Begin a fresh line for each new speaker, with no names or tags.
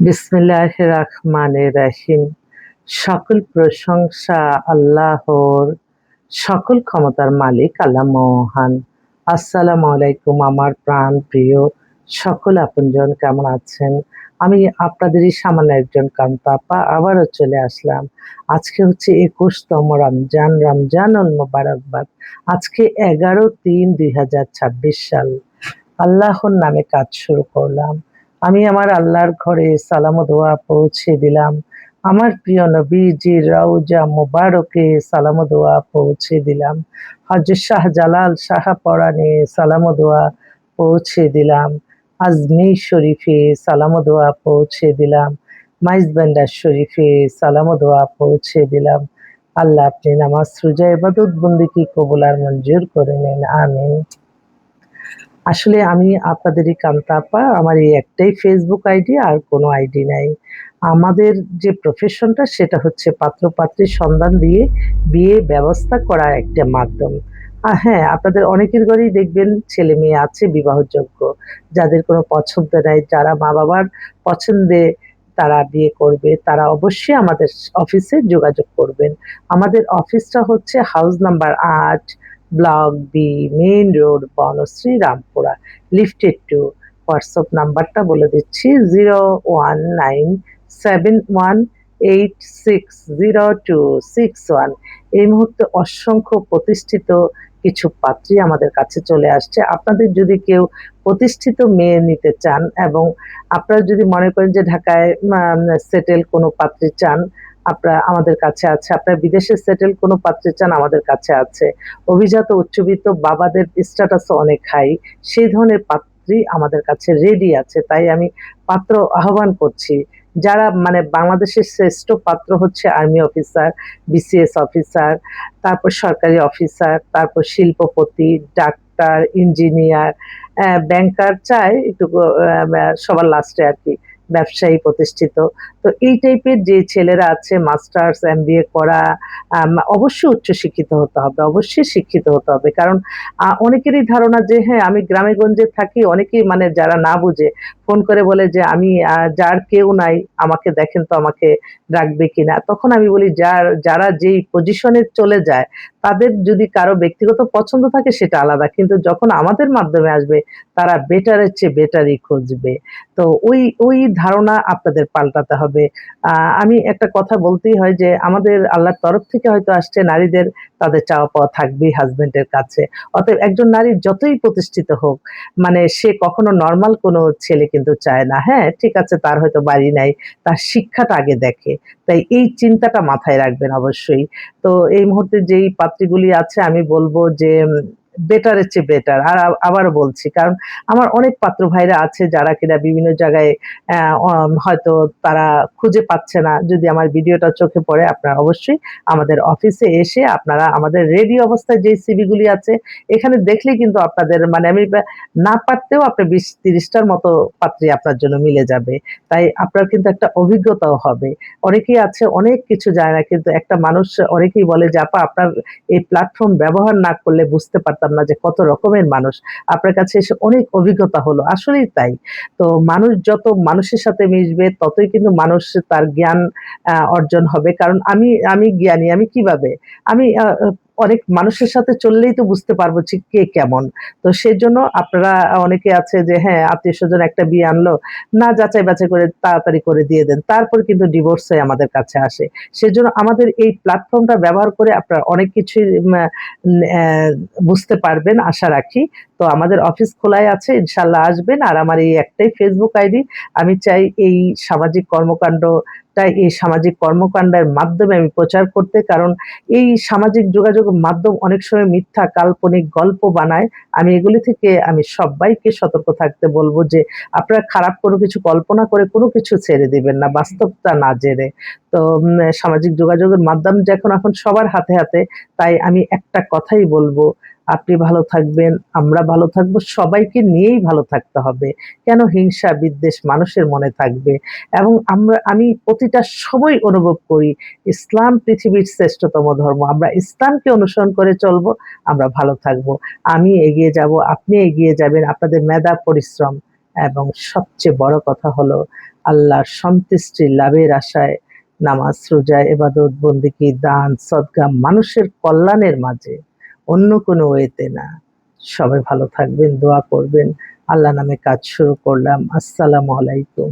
বিসমিল্লাহির রহমানির রহিম। সকল প্রশংসা আল্লাহর, সকল ক্ষমতার মালিক আল্লাহ মহান। আসসালামু আলাইকুম আমার প্রাণ প্রিয় সকল আপনজন, কেমন আছেন? আমি আপনাদেরই সামান্য একজন কান্তা আপা আবারও চলে আসলাম। আজকে হচ্ছে ২১তম রমজান, রমজানুল মোবারকবাদ। আজকে ১১/৩/২০২৬ সাল। আল্লাহর নামে কাজ শুরু করলাম। আমি আমার আল্লাহর ঘরে সালাম ও দোয়া পৌঁছে দিলাম। আমার প্রিয় নবীজির রওজা মোবারকে সালাম ও দোয়া পৌঁছে দিলাম। হযরত শাহজালাল শাহপরানে সালাম ও দোয়া পৌঁছে দিলাম। আজমির শরীফে সালাম ও দোয়া পৌঁছে দিলাম। মাইজবান্ডার শরীফে সালাম ও দোয়া পৌঁছে দিলাম। আল্লাহ আপনি নামাজ রোজা ইবাদত বন্দেগী কবুল আর মঞ্জুর করে নিন, আমিন। আসলে আমি আপনাদেরই কান্তা আপা। আমার এই একটাই ফেসবুক আইডি, আর কোনো আইডি নাই। আমাদের যে প্রফেশনটা সেটা হচ্ছে পাত্র-পাত্রীর সন্ধান দিয়ে বিয়ে ব্যবস্থা করা একটা মাধ্যম। হ্যাঁ, আপনাদের অনেকের ঘরেই দেখবেন ছেলে-মেয়ে আছে বিবাহযোগ্য। যাদের কোনো পছন্দ নাই, যারা মা-বাবার পছন্দে তারা বিয়ে করবে, তারা অবশ্যই আমাদের অফিসে যোগাযোগ করবেন। আমাদের অফিসটা হচ্ছে house number ৮, block B, main road, Banasree, Rampura, লিফটেড 2। হোয়াটসঅ্যাপ নাম্বারটা বলে দিচ্ছি 01971860261। এই মুহূর্তে অসংখ্য প্রতিষ্ঠিত কিছু পাত্রী আমাদের কাছে চলে আসছে। আপনাদের যদি কেউ প্রতিষ্ঠিত মেয়ে নিতে চান এবং আপনারা যদি মনে করেন যে ঢাকায় সেটেল কোনো পাত্রী চান, আপনারা আমাদের কাছে আছে। আপনারা বিদেশে সেটেল কোনো পাত্রী চান, আমাদের কাছে আছে। অভিজাত উচ্চবিত্ত বাবাদের স্ট্যাটাসও অনেক হাই। সেই ধরনের পাত্রী আমাদের কাছে রেডি আছে। তাই আমি পাত্র আহ্বান করছি। যারা বাংলাদেশের শ্রেষ্ঠ পাত্র হচ্ছে আর্মি অফিসার, বিসিএস অফিসার, তারপর সরকারি অফিসার, তারপর শিল্পপতি, ডাক্তার, ইঞ্জিনিয়ার, ব্যাংকার চায় একটু সবার লাস্টে আরকি ব্যবসায়ী প্রতিষ্ঠিত। তো এই টাইপের যে ছেলেরা আছে মাস্টার্স, এমবিএ করা, অবশ্যই উচ্চশিক্ষিত হতে হবে, অবশ্যই শিক্ষিত হতে হবে। কারণ অনেকেরই ধারণা যে হ্যাঁ, আমি গ্রামে-গঞ্জে থাকি, অনেকেই যারা না বুঝে ফোন করে বলে যে, "আমি যার কেউ নাই আমাকে দেখেন তো আমাকে রাখবে কিনা?" তখন আমি বলি যারা যেই পজিশনে চলে যায়, তাদের যদি কারো ব্যক্তিগত পছন্দ থাকে সেটা আলাদা। কিন্তু যখন আমাদের মাধ্যমে আসবে তারা বেটারের চেয়ে বেটারই খুঁজবে। তো ওই ধারণা আপনাদের পাল্টাতে হবে। আ আমি একটা কথা বলতেই হয় যে আমাদের আল্লাহর তরফ থেকে হয়তো আসছে নারীদের তাদের চাওয়া পাওয়া থাকবেই হাসব্যান্ডের কাছে। অতএব একজন নারী যতই প্রতিষ্ঠিত হোক, সে কখনো নরমাল কোনো ছেলে কিন্তু চায় না। হ্যাঁ, ঠিক আছে তার হয়তো বাড়ি নাই, তার শিক্ষাটা আগে দেখে। তাই এই চিন্তাটা মাথায় রাখবেন অবশ্যই। তো এই মুহূর্তে যেই পাত্রীগুলি আছে আমি বলব যে বেটারের চেয়ে বেটার। আর আবারও বলছি কারণ আমার অনেক পাত্র ভাইরা আছে যারা কিনা বিভিন্ন জায়গায় অ্যা হয়তো তারা খুঁজে পাচ্ছে না। যদি আমার ভিডিওটা চোখে পড়ে আপনারা অবশ্যই আমাদের অফিসে এসে আপনারা আমাদের রেডি অবস্থায় যে সিভি গুলি আছে এখানে দেখলেই কিন্তু আপনাদের আমি না পারতেও আপনি ২০-৩০ টার মতো পাত্রী আপনার জন্য মিলে যাবে। তাই আপনার কিন্তু একটা অভিজ্ঞতাও হবে। অনেকেই আছে অনেক কিছু জানে না কিন্তু একটা মানুষ অনেকেই বলে যে, "আপা আপনার এই প্ল্যাটফর্ম ব্যবহার না করলে বুঝতে পারতাম না যে কত রকমের মানুষ। আপনার কাছে এসে অনেক অভিজ্ঞতা হলো।" আসলেই তাই। তো মানুষ যত মানুষের সাথে মিশবে ততই কিন্তু মানুষ তার জ্ঞান অর্জন হবে। কারণ আমি জ্ঞানী, আমি কিভাবে? আমি আ আ অনেক মানুষের সাথে চললেই তো বুঝতে পারবো যে কে কেমন। তো সেজন্য আপনারা অনেকে আছে যে হ্যাঁ, আত্মীয়স্বজন একটা বিয়ে আনলো, না যাচাই বাছাই করে তাড়াতাড়ি করে দিয়ে দেন। তারপর কিন্তু ডিভোর্স হয়ে আমাদের কাছে আসে। সেজন্য আমাদের এই প্ল্যাটফর্মটা ব্যবহার করে আপনারা অনেক কিছুই ম্যা অ্যা বুঝতে পারবেন আশা রাখি। তো আমাদের অফিস খোলাই আছে। ইনশাআল্লাহ আসবেন। আর আমার এই একটাই ফেসবুক আইডি। আমি চাই এই সামাজিক কর্মকাণ্ডের মাধ্যমে আমি প্রচার করতে। কারণ এই সামাজিক যোগাযোগ মাধ্যম অনেক সময় মিথ্যা কাল্পনিক গল্প বানায়। এগুলি থেকে আমি সব্বাইকে সতর্ক থাকতে বলব যে, আপনারা খারাপ কোনো কিছু কল্পনা করে কোনো কিছু ছেড়ে দিবেন না, বাস্তবটা না জেনে। তো সামাজিক যোগাযোগের মাধ্যম এখন সবার হাতে, তাই আমি একটা কথাই বলব, আপনি ভালো থাকবেন, আমরা ভালো থাকব, সবাইকে নিয়েই ভালো থাকতে হবে। কেন হিংসা বিদ্বেষ মানুষের মনে থাকবে? এবং আমি প্রতিটা সময় অনুভব করি ইসলাম পৃথিবীর শ্রেষ্ঠতম ধর্ম। আমরা ইসলামকে অনুসরণ করে চলবো, আমরা ভালো থাকবো। আমি এগিয়ে যাবো, আপনি এগিয়ে যাবেন। আপনাদের মেধা, পরিশ্রম এবং সবচেয়ে বড় কথা হলো আল্লাহর সন্তুষ্টি লাভের আশায় নামাজ, রোজা, ইবাদত, বন্দেগী, দান, সদকা মানুষের কল্যাণের মাঝে, অন্য কোনো ওয়েতে না। সবাই ভালো থাকবেন, দোয়া করবেন। আল্লাহ নামে কাজ শুরু করলাম। আসসালামু আলাইকুম।